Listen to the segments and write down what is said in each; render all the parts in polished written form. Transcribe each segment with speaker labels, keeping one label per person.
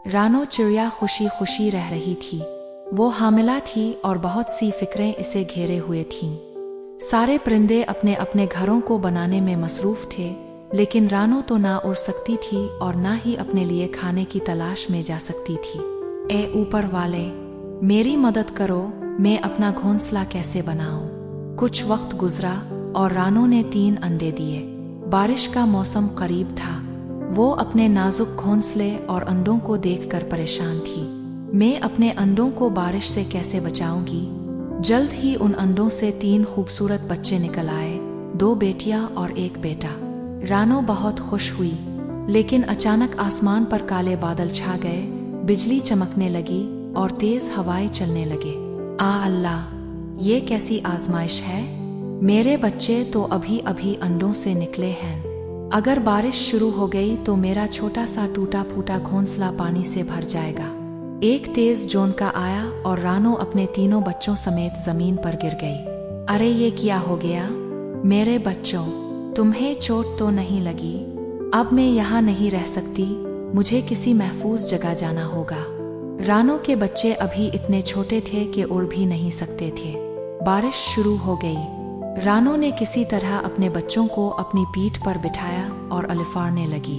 Speaker 1: रानो चिड़िया खुशी खुशी रह रही थी। वो हामिला थी और बहुत सी फिक्रें इसे घेरे हुए थीं। सारे परिंदे अपने अपने घरों को बनाने में मसरूफ थे, लेकिन रानो तो ना उड़ सकती थी और ना ही अपने लिए खाने की तलाश में जा सकती थी। ए ऊपर वाले, मेरी मदद करो, मैं अपना घोंसला कैसे बनाऊं? कुछ वक्त गुजरा और रानो ने 3 अंडे दिए। बारिश का मौसम करीब था। वो अपने नाजुक घोंसले और अंडों को देखकर परेशान थी। मैं अपने अंडों को बारिश से कैसे बचाऊंगी? जल्द ही उन अंडों से 3 खूबसूरत बच्चे निकल आए, 2 बेटियां और 1 बेटा। रानो बहुत खुश हुई, लेकिन अचानक आसमान पर काले बादल छा गए, बिजली चमकने लगी और तेज हवाएं चलने लगे। आ अल्लाह, ये कैसी आजमाइश है? मेरे बच्चे तो अभी अभी अंडों से निकले हैं। अगर बारिश शुरू हो गई तो मेरा छोटा सा टूटा फूटा घोंसला पानी से भर जाएगा। एक तेज झोंका आया और रानो अपने तीनों बच्चों समेत जमीन पर गिर गई। अरे ये क्या हो गया? मेरे बच्चों, तुम्हें चोट तो नहीं लगी? अब मैं यहाँ नहीं रह सकती, मुझे किसी महफूज जगह जाना होगा। रानो के बच्चे अभी इतने छोटे थे कि उड़ भी नहीं सकते थे। बारिश शुरू हो गई। रानो ने किसी तरह अपने बच्चों को अपनी पीठ पर बिठाया और अलिफाड़ने लगी।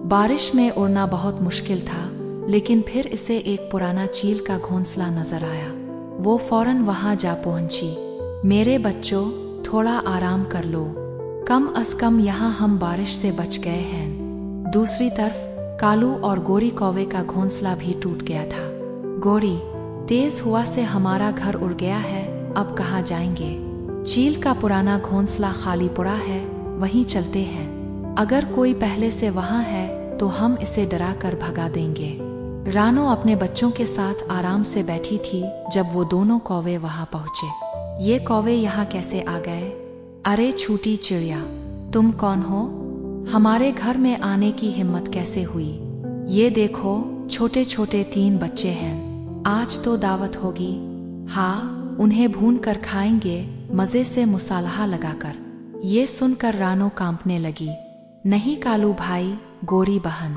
Speaker 1: बारिश में उड़ना बहुत मुश्किल था, लेकिन फिर इसे एक पुराना चील का घोंसला नजर आया। वो फौरन वहां जा पहुंची। मेरे बच्चों, थोड़ा आराम कर लो, कम अज कम यहाँ हम बारिश से बच गए हैं। दूसरी तरफ कालू और गोरी कौवे का घोंसला भी टूट गया था। गोरी, तेज हुआ से हमारा घर उड़ गया है, अब कहाँ जाएंगे? चील का पुराना घोंसला खाली पड़ा है, वहीं चलते हैं। अगर कोई पहले से वहां है तो हम इसे डरा कर भगा देंगे। रानो अपने बच्चों के साथ आराम से बैठी थी जब वो दोनों कौवे वहां पहुंचे। ये कौवे यहाँ कैसे आ गए? अरे छोटी चिड़िया, तुम कौन हो? हमारे घर में आने की हिम्मत कैसे हुई? ये देखो, छोटे छोटे 3 बच्चे हैं। आज तो दावत होगी। हाँ, उन्हें भून कर खाएंगे, मजे से मुसालहा लगाकर। ये सुनकर रानो कांपने लगी। नहीं कालू भाई, गोरी बहन,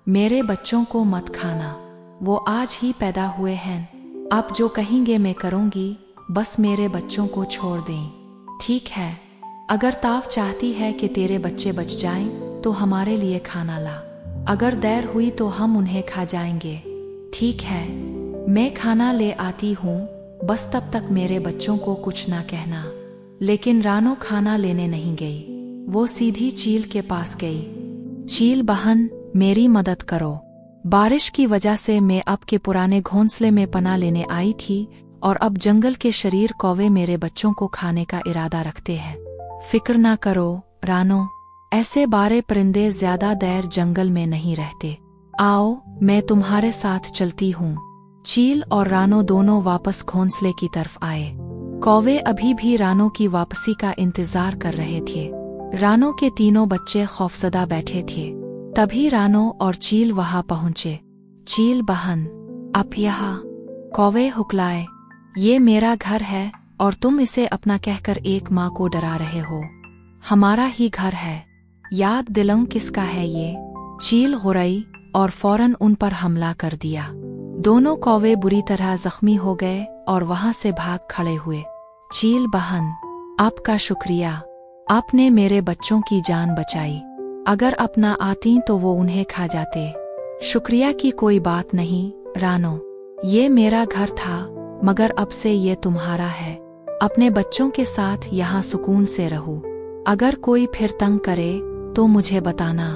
Speaker 1: मेरे बच्चों को मत खाना, वो आज ही पैदा हुए हैं। अब जो कहेंगे मैं करूंगी, बस मेरे बच्चों को छोड़ दें। ठीक है, अगर ताव चाहती है कि तेरे बच्चे बच जाएं, तो हमारे लिए खाना ला। अगर देर हुई तो हम उन्हें खा जाएंगे। ठीक है, मैं खाना ले आती हूँ, बस तब तक मेरे बच्चों को कुछ ना कहना। लेकिन रानो खाना लेने नहीं गई। वो सीधी चील के पास गई। चील बहन, मेरी मदद करो। बारिश की वजह से मैं आपके पुराने घोंसले में पनाह लेने आई थी और अब जंगल के शरीर कौवे मेरे बच्चों को खाने का इरादा रखते हैं। फिक्र ना करो रानो, ऐसे बारे परिंदे ज्यादा देर जंगल में नहीं रहते। आओ, मैं तुम्हारे साथ चलती हूँ। चील और रानो दोनों वापस घोंसले की तरफ आए। कौवे अभी भी रानो की वापसी का इंतजार कर रहे थे। रानो के तीनों बच्चे खौफजदा बैठे थे। तभी रानो और चील वहां पहुंचे। चील बहन, आप यहाँ? कौवे हुक्लाए। ये मेरा घर है और तुम इसे अपना कहकर एक माँ को डरा रहे हो। हमारा ही घर है, याद दिलाऊं किसका है ये? चील गुर्राई और फौरन उन पर हमला कर दिया। दोनों कौवे बुरी तरह जख्मी हो गए और वहां से भाग खड़े हुए। चील बहन, आपका शुक्रिया, आपने मेरे बच्चों की जान बचाई। अगर आप ना आती तो वो उन्हें खा जाते। शुक्रिया की कोई बात नहीं रानो, ये मेरा घर था, मगर अब से ये तुम्हारा है। अपने बच्चों के साथ यहाँ सुकून से रहो। अगर कोई फिर तंग करे तो मुझे बताना।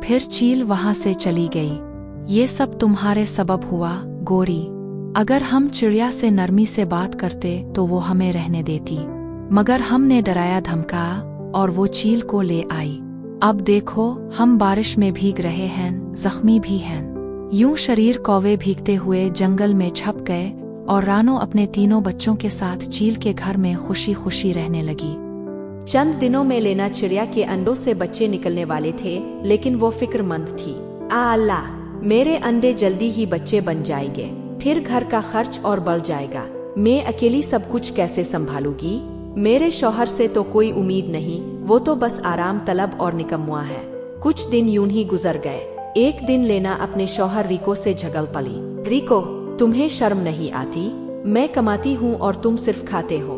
Speaker 1: फिर चील वहां से चली गई। ये सब तुम्हारे सबब हुआ गोरी। अगर हम चिड़िया से नरमी से बात करते तो वो हमें रहने देती, मगर हमने डराया धमकाया और वो चील को ले आई। अब देखो, हम बारिश में भीग रहे हैं, जख्मी भी हैं। यूं शरीर कौवे भीगते हुए जंगल में छप गए और रानो अपने तीनों बच्चों के साथ चील के घर में खुशी खुशी रहने लगी।
Speaker 2: चंद दिनों में लेना चिड़िया के अंडों से बच्चे निकलने वाले थे, लेकिन वो फिक्रमंद थी। आ अल्लाह, मेरे अंडे जल्दी ही बच्चे बन जाएंगे, फिर घर का खर्च और बढ़ जाएगा। मैं अकेली सब कुछ कैसे संभालूंगी? मेरे शौहर से तो कोई उम्मीद नहीं, वो तो बस आराम तलब और निकम्मा है। कुछ दिन यूं ही गुजर गए। एक दिन लेना अपने शौहर रिको से झगड़ पड़ी। रिको, तुम्हें शर्म नहीं आती? मैं कमाती हूँ और तुम सिर्फ खाते हो।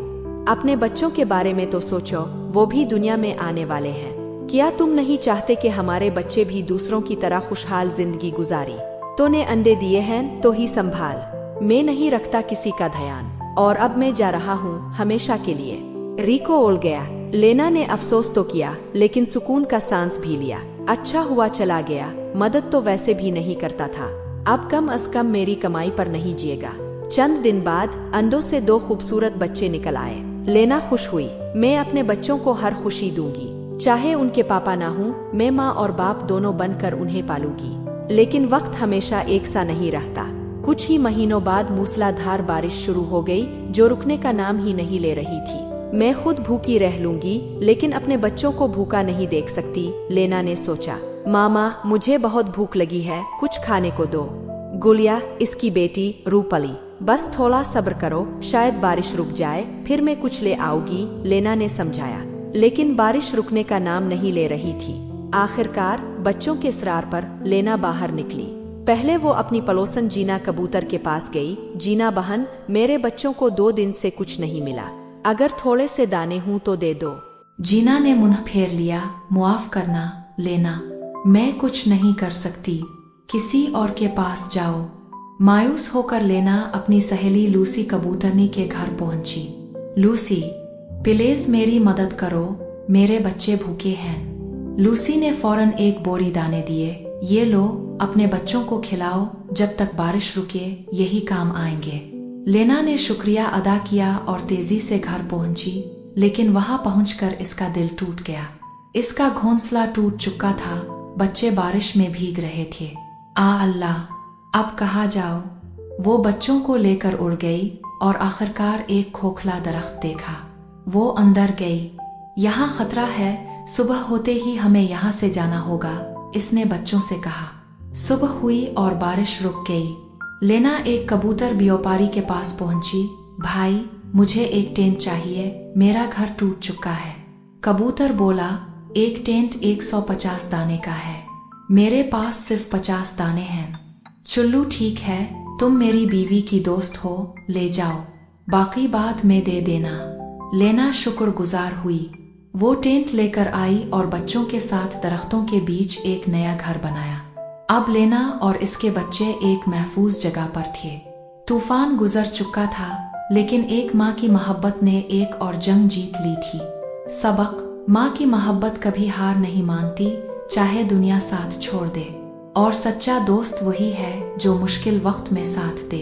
Speaker 2: अपने बच्चों के बारे में तो सोचो, वो भी दुनिया में आने वाले हैं। क्या तुम नहीं चाहते कि हमारे बच्चे भी दूसरों की तरह खुशहाल जिंदगी गुजारी? तूने अंडे दिए हैं तो ही संभाल। मैं नहीं रखता किसी का ध्यान, और अब मैं जा रहा हूँ हमेशा के लिए। रिको उड़ गया। लेना ने अफसोस तो किया, लेकिन सुकून का सांस भी लिया। अच्छा हुआ चला गया, मदद तो वैसे भी नहीं करता था। अब कम अज कम मेरी कमाई पर नहीं जिएगा। चंद दिन बाद अंडों से 2 खूबसूरत बच्चे निकल आए। लेना खुश हुई। मैं अपने बच्चों को हर खुशी दूंगी, चाहे उनके पापा ना हूँ। मैं माँ और बाप दोनों बनकर उन्हें पालूंगी। लेकिन वक्त हमेशा एक सा नहीं रहता। कुछ ही महीनों बाद मूसलाधार बारिश शुरू हो गई, जो रुकने का नाम ही नहीं ले रही थी। मैं खुद भूखी रह लूंगी, लेकिन अपने बच्चों को भूखा नहीं देख सकती। लेना ने सोचा, मामा मुझे बहुत भूख लगी है, कुछ खाने को दो। गुलिया, इसकी बेटी रूपली, बस थोड़ा सब्र करो, शायद बारिश रुक जाए, फिर मैं कुछ ले आऊंगी। लेना ने समझाया, लेकिन बारिश रुकने का नाम नहीं ले रही थी। आखिरकार बच्चों के इसरार पर लेना बाहर निकली। पहले वो अपनी पड़ोसन जीना कबूतर के पास गई। जीना बहन, मेरे बच्चों को 2 दिन से कुछ नहीं मिला, अगर थोड़े से दाने हूँ तो दे दो।
Speaker 1: जीना ने मुंह फेर लिया। मुआफ करना लेना, मैं कुछ नहीं कर सकती, किसी और के पास जाओ। मायूस होकर लेना अपनी सहेली लूसी कबूतरनी के घर पहुंची। लूसी, प्लीज मेरी मदद करो, मेरे बच्चे भूखे हैं। लूसी ने फौरन एक बोरी दाने दिए। ये लो, अपने बच्चों को खिलाओ, जब तक बारिश रुके यही काम आएंगे। लेना ने शुक्रिया अदा किया और तेजी से घर पहुंची, लेकिन वहां पहुंचकर इसका दिल टूट गया। इसका घोंसला टूट चुका था, बच्चे बारिश में भीग रहे थे। आ अल्लाह, अब कहाँ जाओ? वो बच्चों को लेकर उड़ गई और आखिरकार एक खोखला दरख्त देखा। वो अंदर गई। यहाँ खतरा है, सुबह होते ही हमें यहाँ से जाना होगा, इसने बच्चों से कहा। सुबह हुई और बारिश रुक गई। लेना एक कबूतर व्यापारी के पास पहुंची। भाई, मुझे एक टेंट चाहिए, मेरा घर टूट चुका है। कबूतर बोला, एक टेंट 150 दाने का है, मेरे पास सिर्फ 50 दाने हैं। चुल्लू ठीक है, तुम मेरी बीवी की दोस्त हो, ले जाओ, बाकी बाद में दे देना। लेना शुक्रगुजार हुई। वो टेंट लेकर आई और बच्चों के साथ दरख्तों के बीच एक नया घर बनाया। अब लेना और इसके बच्चे एक महफूज जगह पर थे। तूफान गुजर चुका था, लेकिन एक माँ की मोहब्बत ने एक और जंग जीत ली थी। सबक, माँ की मोहब्बत कभी हार नहीं मानती, चाहे दुनिया साथ छोड़ दे। और सच्चा दोस्त वही है जो मुश्किल वक्त में साथ दे।